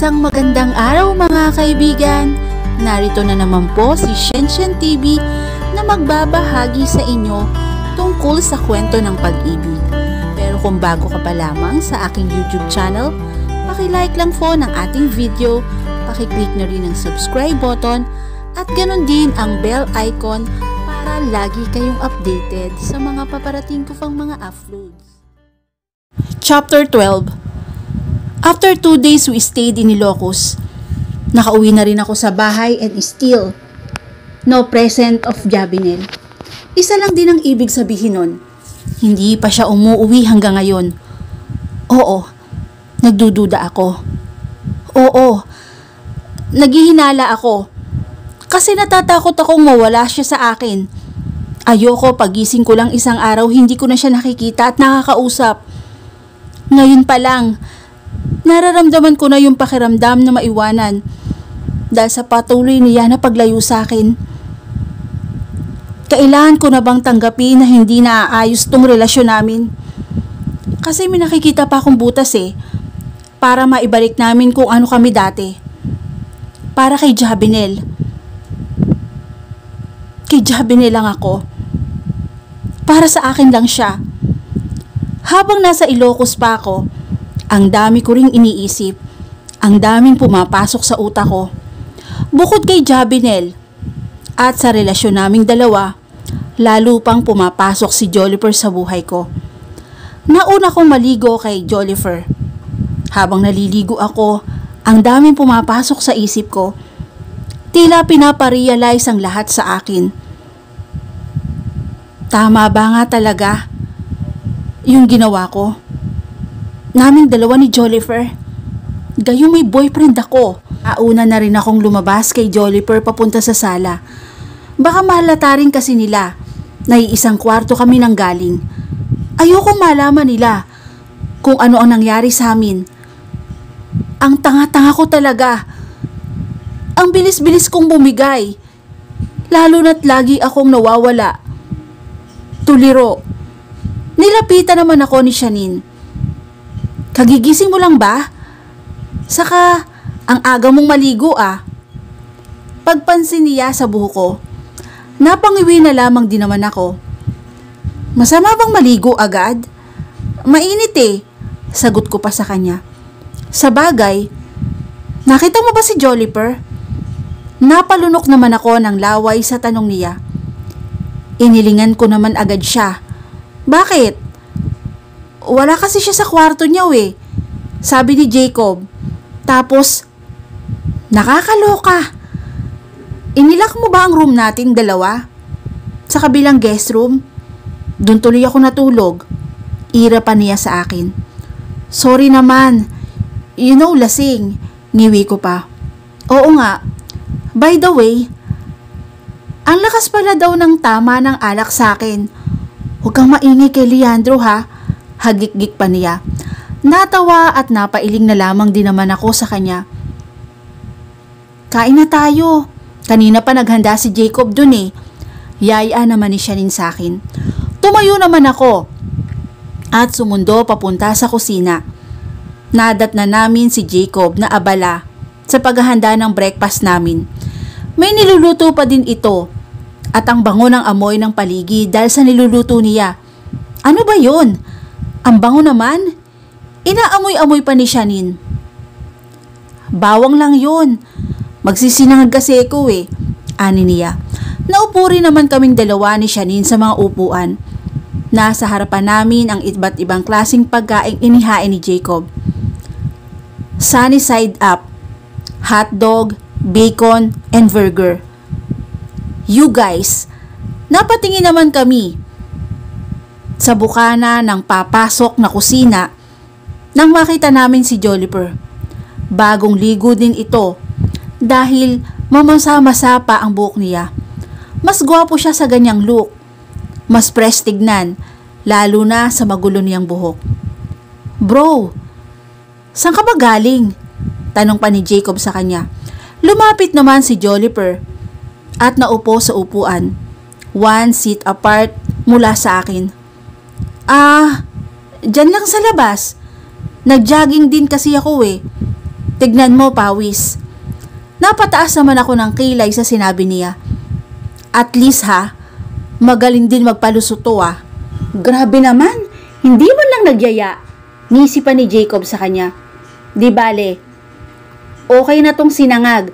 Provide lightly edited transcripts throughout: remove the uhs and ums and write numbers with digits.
Isang magandang araw mga kaibigan! Narito na naman po si Shenshen TV na magbabahagi sa inyo tungkol sa kwento ng pag-ibig. Pero kung bago ka pa lamang sa aking YouTube channel, paki-like lang po ng ating video, paki-click na rin ang subscribe button at ganon din ang bell icon para lagi kayong updated sa mga paparating ko pang mga uploads. Chapter 12. After 2 days we stayed in Ilocos. Nakauwi na rin ako sa bahay and still no present of Jabinel. Isa lang din ang ibig sabihin nun. Hindi pa siya umuwi hanggang ngayon. Oo, nagdududa ako. Oo, naghihinala ako. Kasi natatakot akong mawala siya sa akin. Ayoko pagising ko lang isang araw hindi ko na siya nakikita at nakakausap. Ngayon pa lang, nararamdaman ko na yung pakiramdam na maiwanan dahil sa patuloy niya na paglayo sa akin. Kailangan ko na bang tanggapin na hindi naaayos tong relasyon namin? Kasi may nakikita pa akong butas para maibalik namin kung ano kami dati. Para kay Jabinel. Kay Jabinel lang ako. Para sa akin lang siya. Habang nasa Ilocos pa ako, ang dami ko ring iniisip. Ang daming pumapasok sa utak ko. Bukod kay Jabinel at sa relasyon naming dalawa, lalo pang pumapasok si Jolifer sa buhay ko. Nauna kong maligo kay Jolifer. Habang naliligo ako, ang daming pumapasok sa isip ko. Tila pinaparealize ang lahat sa akin. Tama ba nga talaga yung ginawa ko? Naming dalawa ni Jolifer. Gayong may boyfriend ako. Auna na rin akong lumabas kay Jolifer papunta sa sala. Baka mahalata rin kasi nila na iisang kwarto kami nang galing. Ayokong malaman nila kung ano ang nangyari sa amin. Ang tanga-tanga ko talaga. Ang bilis-bilis kong bumigay. Lalo na't lagi akong nawawala. Tuliro. Nilapitan naman ako ni Shanine. Kagigising mo lang ba? Saka, ang aga mong maligo Pagpansin niya sa buhok ko, napangiwi na lamang din naman ako. Masama bang maligo agad? Mainit sagot ko pa sa kanya. Sa bagay, nakita mo ba si Jolifer? Napalunok naman ako ng laway sa tanong niya. Inilingan ko naman agad siya. Bakit? Wala kasi siya sa kwarto niya sabi ni Jacob. Tapos, nakakaloka. Inilak mo ba ang room natin dalawa? Sa kabilang guest room? Doon tuloy ako natulog. Ira pa niya sa akin. Sorry naman. You know, lasing. Ngiwi ko pa. Oo nga. By the way, ang lakas pala daw ng tama ng alak sa akin. Huwag kang maingay kay Leandro Hagik-gik pa niya. Natawa at napailing na lamang din naman ako sa kanya. Kain na tayo. Kanina pa naghanda si Jacob dun Yaya naman ni Shanine sa akin. Tumayo naman ako at sumundo papunta sa kusina. Nadat na namin si Jacob na abala sa paghahanda ng breakfast namin. May niluluto pa din ito at ang bango ng amoy ng paligid dahil sa niluluto niya. Ano ba yun? Ang bango naman. Inaamoy-amoy pa ni Shanine. Bawang lang yun. Magsisinangag kasi ko ani niya. Naupo rin naman kaming dalawa ni Shanine sa mga upuan. Nasa harapan namin ang iba't ibang klaseng pagkaing inihain ni Jacob. Sunny side up, hotdog, bacon, and burger. You guys, napatingin naman kami sa bukana ng papasok na kusina nang makita namin si Jolifer. Bagong ligo din ito dahil mamasa-masa pa ang buhok niya. Mas gwapo siya sa ganyang look. Mas fresh tignan, lalo na sa magulo niyang buhok. Bro, saan ka ba galing? Tanong pa ni Jacob sa kanya. Lumapit naman si Jolifer at naupo sa upuan. 1 seat apart mula sa akin. Dyan lang sa labas. Nag-jogging din kasi ako Tignan mo, pawis. Napataas naman ako ng kilay sa sinabi niya. At least ha, magaling din magpalusot to ah. Grabe naman, hindi mo lang nagyaya. Ngisi pa ni Jacob sa kanya. Di bale, okay na tong sinangag.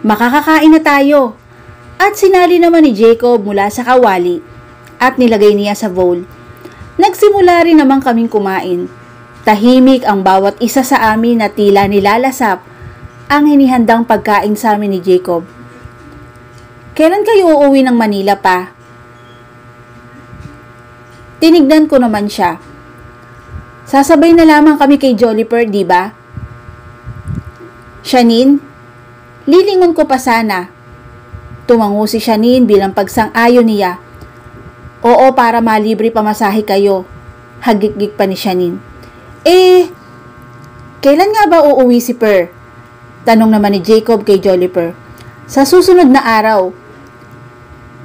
Makakakain na tayo. At sinali naman ni Jacob mula sa kawali at nilagay niya sa bowl. Nagsimula rin naman kaming kumain. Tahimik ang bawat isa sa amin na tila nilalasap ang hinihandang pagkain sa amin ni Jacob. Kailan kayo uuwi ng Manila pa? Tinignan ko naman siya. Sasabay na lamang kami kay Joliper, di ba? Shanine, lilingon ko pa sana. Tumango si Shanine bilang pagsang-ayon niya. Oo, para malibre pamasahe kayo. Hagik-gik pa ni Shanine. Kailan nga ba uuwi si Per? Tanong naman ni Jacob kay Joliper. Sa susunod na araw.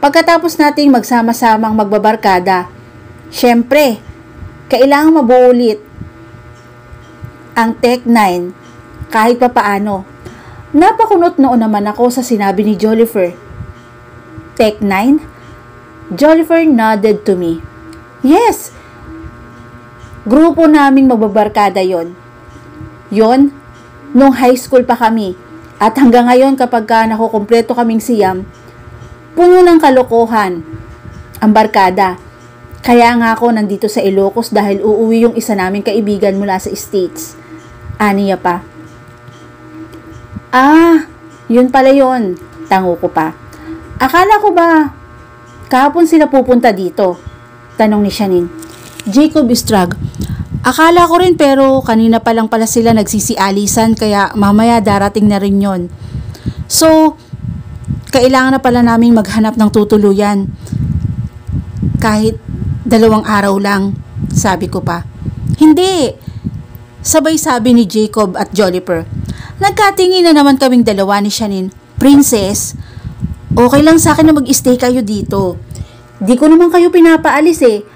Pagkatapos nating magsama-samang magbabarkada. Siyempre, kailangang mabuo ulit ang Tech 9 kahit pa paano. Napakunot noon naman ako sa sinabi ni Joliper. Tech 9? Joliper nodded to me. Yes! Grupo naming magbabarkada yon. Yon, nung high school pa kami. At hanggang ngayon kapag nakukumpleto kaming siyam, puno ng kalokohan ang barkada. Kaya nga ako nandito sa Ilocos dahil uuwi yung isa naming kaibigan mula sa States. Aniya pa. Yun pala yun. Tango ko pa. Akala ko ba kahapon sila pupunta dito? Tanong ni Shanine. Jacob Strug. Akala ko rin pero kanina pa lang pala sila nagsisialisan kaya mamaya darating na rin yon. So, kailangan na pala naming maghanap ng tutuluyan. Kahit 2 araw lang, sabi ko pa. Hindi! Sabay sabi ni Jacob at Joliper. Nagkatingin na naman kaming dalawa ni Shanine. Princess, okay lang sa akin na mag-stay kayo dito. Di ko naman kayo pinapaalis eh.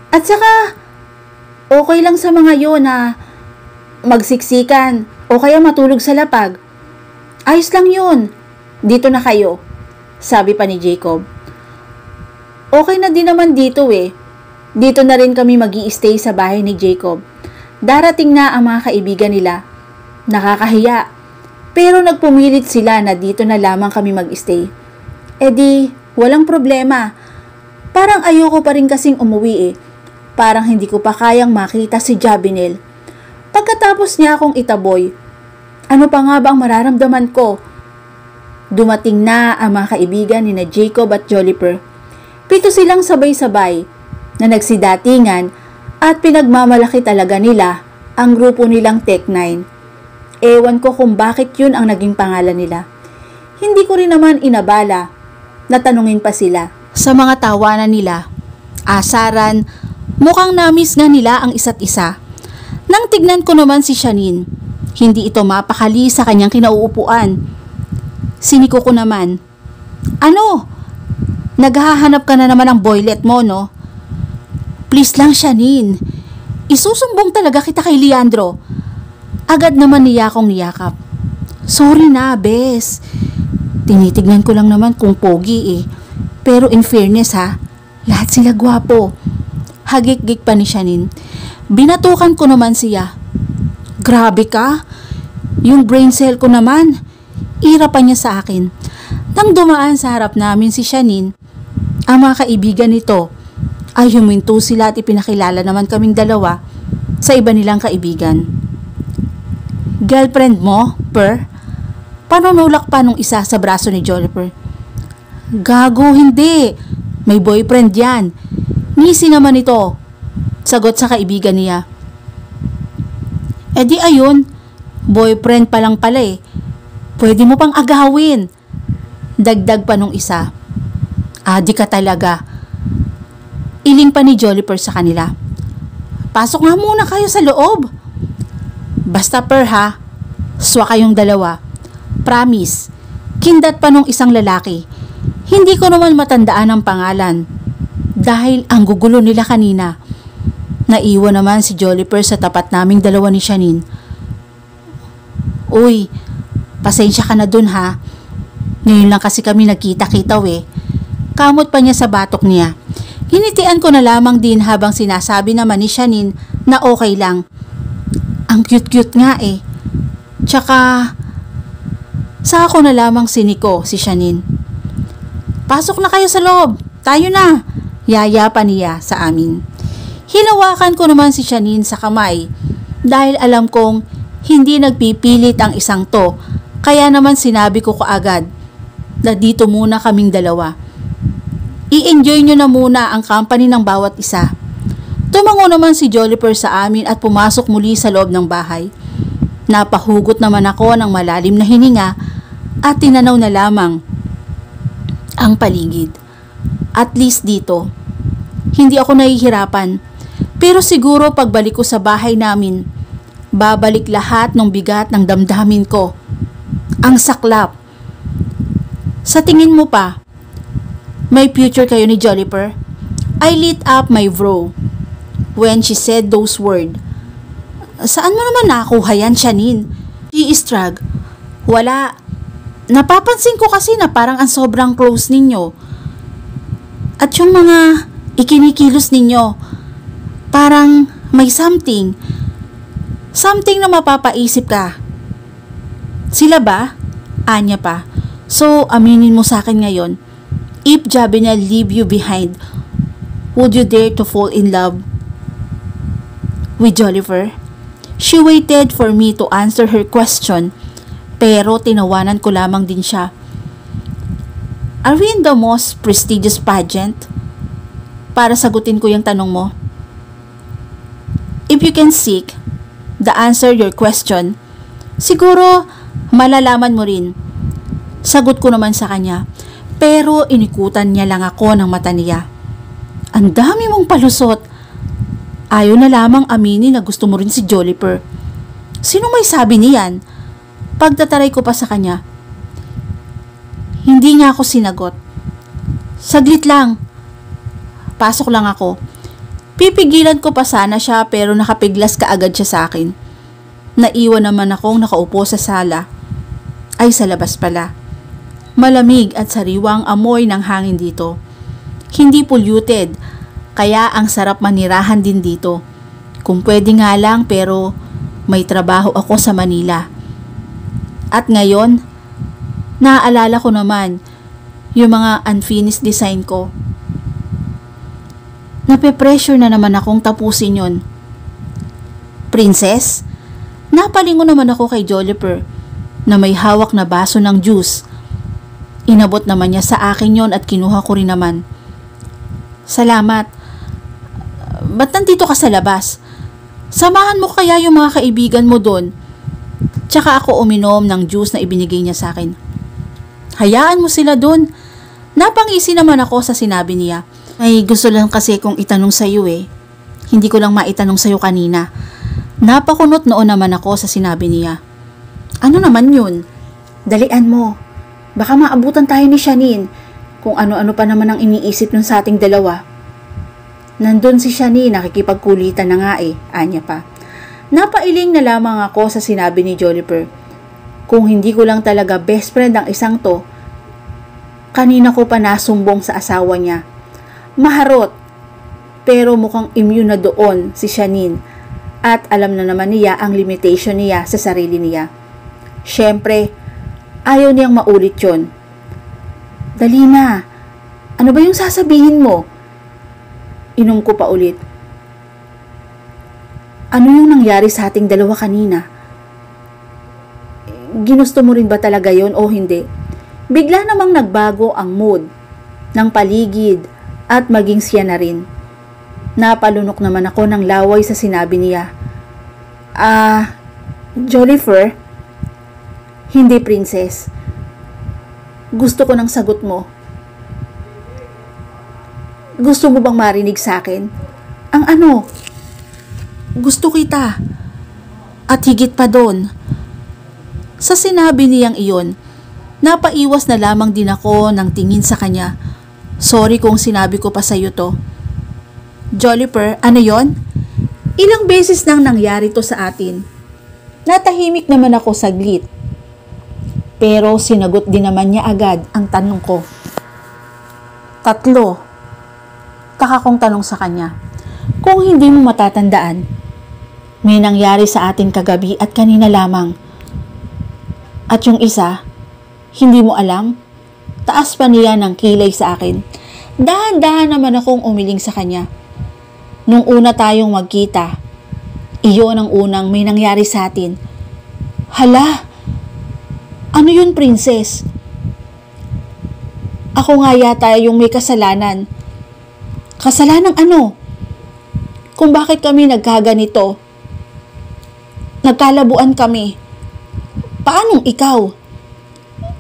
At saka, okay lang sa mga yon na magsiksikan o kaya matulog sa lapag. Ayos lang yun. Dito na kayo, sabi pa ni Jacob. Okay na din naman dito eh. Dito na rin kami mag-i-stay sa bahay ni Jacob. Darating na ang mga kaibigan nila. Nakakahiya. Pero nagpumilit sila na dito na lamang kami mag-stay. Di, walang problema. Parang ayoko pa rin kasing umuwi eh. Parang hindi ko pa kayang makita si Jabinel. Pagkatapos niya akong itaboy, ano pa nga ba ang mararamdaman ko? Dumating na ang mga kaibigan ni na Jacob at Joliper. 7 silang sabay-sabay na nagsidatingan at pinagmamalaki talaga nila ang grupo nilang Tech 9. Ewan ko kung bakit yun ang naging pangalan nila. Hindi ko rin naman inabala. Natanungin pa sila. Sa mga tawanan nila, asaran, mukhang namiss nga nila ang isa't isa. Nang tignan ko naman si Shanine, hindi ito mapakali sa kanyang kinauupuan. Siniko ko naman. Ano? Naghahanap ka na naman ng boylet mo, no? Please lang, Shanine. Isusumbong talaga kita kay Leandro. Agad naman niya akong niyakap. Sorry na, bes. Tinitignan ko lang naman kung pogi eh. Pero in fairness ha, lahat sila gwapo. Hagik-gik pa ni Shanine. Binatukan ko naman siya. Grabe ka. Yung brain cell ko naman. Ira pa niya sa akin. Nang dumaan sa harap namin si Shanine, ang mga kaibigan nito ay huminto sila at ipinakilala naman kaming dalawa sa iba nilang kaibigan. Girlfriend mo, Per? Panunulak pa nung isa sa braso ni Joliper. Gago, hindi. May boyfriend yan. Ngisi naman ito. Sagot sa kaibigan niya. Di ayun, boyfriend pa lang pala eh. Pwede mo pang agawin. Dagdag pa nung isa. Di ka talaga. Iling pa ni Joliper sa kanila. Pasok nga muna kayo sa loob. Basta Per ha, swa kayong dalawa. Promise. Kindat pa nung isang lalaki. Hindi ko naman matandaan ang pangalan. Dahil ang gugulo nila kanina. Naiwan naman si Joliper sa tapat naming dalawa ni Shanine. Uy, pasensya ka na dun ha. Ngayon lang kasi kami nagkita-kita Kamot pa niya sa batok niya. Hinitian ko na lamang din habang sinasabi naman ni Shanine na okay lang. Ang cute-cute nga Tsaka, sa ako na lamang siniko si Shanine. Pasok na kayo sa loob, tayo na, yaya pa niya sa amin. Hinawakan ko naman si Shanine sa kamay dahil alam kong hindi nagpipilit ang isang to, kaya naman sinabi ko kaagad na dito muna kaming dalawa. I-enjoy nyo na muna ang company ng bawat isa. Tumango naman si Joliper sa amin at pumasok muli sa loob ng bahay. Napahugot naman ako ng malalim na hininga at tinanaw na lamang ang paligid. At least dito, hindi ako nahihirapan. Pero siguro pagbalik ko sa bahay namin, babalik lahat ng bigat ng damdamin ko. Ang saklap. Sa tingin mo pa, may future kayo ni Joliper? I lit up my bro when she said those words. Saan mo naman nakuha yan, Shanine? She is drag. Wala. Napapansin ko kasi na parang ang sobrang close ninyo. At yung mga ikinikilos ninyo, parang may something. Something na mapapaisip ka. Sila ba? Anya pa. So, aminin mo sa akin ngayon, if Jabinel leave you behind, would you dare to fall in love with Joliper? She waited for me to answer her question, pero tinawanan ko lamang din siya. Are we in the most prestigious pageant? Para sagutin ko yung tanong mo. If you can seek the answer your question, siguro malalaman mo rin. Sagot ko naman sa kanya, pero inikutan niya lang ako ng mata niya. Ang dami mong palusot. Ayaw na lamang aminin na gusto mo rin si Joliper. Sino may sabi niyan? Pagtataray ko pa sa kanya. Hindi niya ako sinagot. Saglit lang. Pasok lang ako. Pipigilan ko pa sana siya pero nakapiglas kaagad siya sa akin. Naiwan naman akong nakaupo sa sala. Ay, sa labas pala. Malamig at sariwang amoy ng hangin dito. Hindi polluted. Kaya ang sarap manirahan din dito. Kung pwede nga lang pero may trabaho ako sa Manila. At ngayon, naaalala ko naman yung mga unfinished design ko. Nape-pressure na naman akong tapusin yon. Princess, napalingon naman ako kay Joliper na may hawak na baso ng juice. Inabot naman niya sa akin yon at kinuha ko rin naman. Salamat. Ba't nandito ka sa labas? Samahan mo kaya yung mga kaibigan mo doon. Tsaka ako uminom ng juice na ibinigay niya sa akin. Hayaan mo sila doon. Napangisi naman ako sa sinabi niya. Ay, gusto lang kasi kong itanong sa iyo Hindi ko lang maitanong sa iyo kanina. Napakunot noon naman ako sa sinabi niya. Ano naman yun? Dalian mo. Baka maabutan tayo ni Shanine. Kung ano-ano pa naman ang iniisip nun sa ating dalawa. Nandun si Shanine, nakikipagkulitan na nga anya pa. Napailing na lamang ako sa sinabi ni Joliper. Kung hindi ko lang talaga best friend ang isang to, kanina ko pa nasumbong sa asawa niya. Maharot, pero mukhang immune na doon si Shanine at alam na naman niya ang limitation niya sa sarili niya. Siyempre, ayaw niyang maulit yon. Dali na, ano ba yung sasabihin mo? Inom ko pa ulit. Ano yung nangyari sa ating dalawa kanina? Ginusto mo rin ba talaga yon o hindi? Bigla namang nagbago ang mood ng paligid at maging siya na rin. Napalunok naman ako ng laway sa sinabi niya. Joliper? Hindi, princess. Gusto ko ng sagot mo. Gusto mo bang marinig sa akin? Ang ano? Gusto kita. At higit pa doon. Sa sinabi niyang iyon, napaiwas na lamang din ako ng tingin sa kanya. Sorry kung sinabi ko pa sa'yo to. Joliper, ano yon? Ilang beses nang nangyari to sa atin. Natahimik naman ako saglit. Pero sinagot din naman niya agad ang tanong ko. 3. Taka kong tanong sa kanya. Kung hindi mo matatandaan, may nangyari sa atin kagabi at kanina lamang. At yung isa, hindi mo alam? Taas pa niya ng kilay sa akin. Dahan-dahan naman akong umiling sa kanya. Nung una tayong magkita, iyon ang unang may nangyari sa atin. Hala! Ano yun, princess? Ako nga yata yung may kasalanan. Kasalanan ano? Kung bakit kami nagkaganito? Nagkalabuan kami. Paanong ikaw?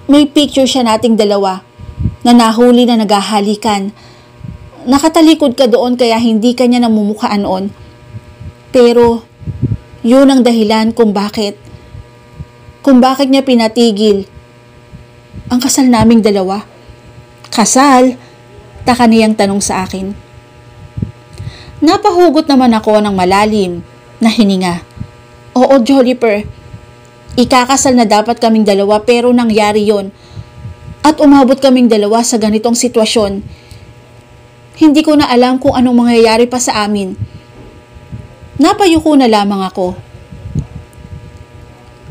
May picture siya nating dalawa na nahuli na naghahalikan. Nakatalikod ka doon kaya hindi ka niya namumukhaan noon. Pero yun ang dahilan kung bakit niya pinatigil ang kasal naming dalawa. Kasal? Taka niyang tanong sa akin. Napahugot naman ako ng malalim na hininga. Oo, Joliper. Ikakasal na dapat kaming dalawa pero nangyari yon. At umabot kaming dalawa sa ganitong sitwasyon. Hindi ko na alam kung anong mangyayari pa sa amin. Napayuko na lamang ako.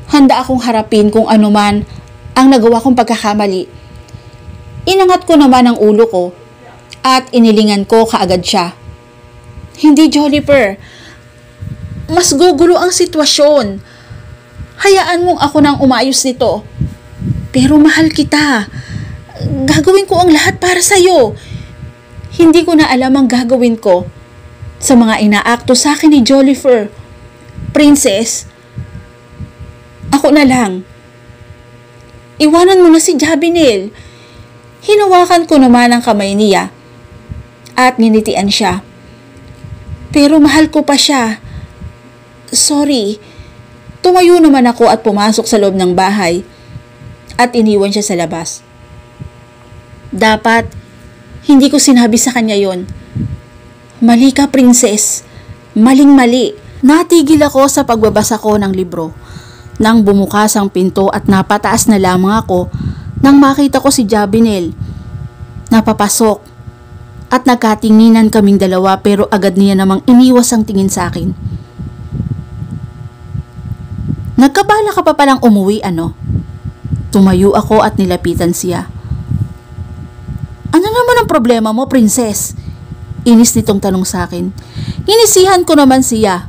Handa akong harapin kung ano man ang nagawa kong pagkakamali. Inangat ko naman ang ulo ko at inilingan ko kaagad siya. Hindi, Joliper. Mas gugulo ang sitwasyon. Hayaan mong ako nang umayos nito. Pero mahal kita. Gagawin ko ang lahat para sa'yo. Hindi ko na alam ang gagawin ko sa mga inaakto sa akin ni Jolifer. Princess, ako na lang. Iwanan mo na si Jabinel. Hinawakan ko naman ang kamay niya at ninitian siya. Pero mahal ko pa siya. Sorry. Tumayo naman ako at pumasok sa loob ng bahay at iniwan siya sa labas. Dapat, hindi ko sinabi sa kanya yon. Mali ka, princess. Maling-mali. Natigil ako sa pagbabasa ko ng libro. Nang bumukas ang pinto at napataas na lamang ako nang makita ko si Jabinel. Napapasok at nagkatinginan kaming dalawa pero agad niya namang iniwas ang tingin sa akin. Nagkabala ka pa palang umuwi, ano? Tumayo ako at nilapitan siya. Ano naman ang problema mo, princess? Inis nitong tanong sa akin. Inisihan ko naman siya.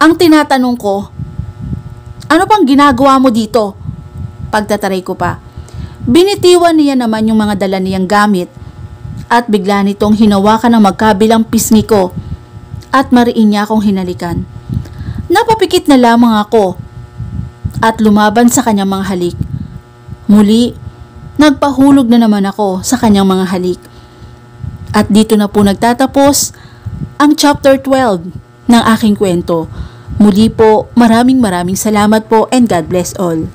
Ang tinatanong ko, ano pang ginagawa mo dito? Pagtataray ko pa. Binitiwan niya naman yung mga dala niyang gamit at bigla nitong hinawakan ng magkabilang pisngi ko at mariin niya akong hinalikan. Napapikit na lamang ako at lumaban sa kanyang mga halik. Muli, nagpahulog na naman ako sa kanyang mga halik. At dito na po nagtatapos ang chapter 12 ng aking kwento. Muli po, maraming salamat po and God bless all.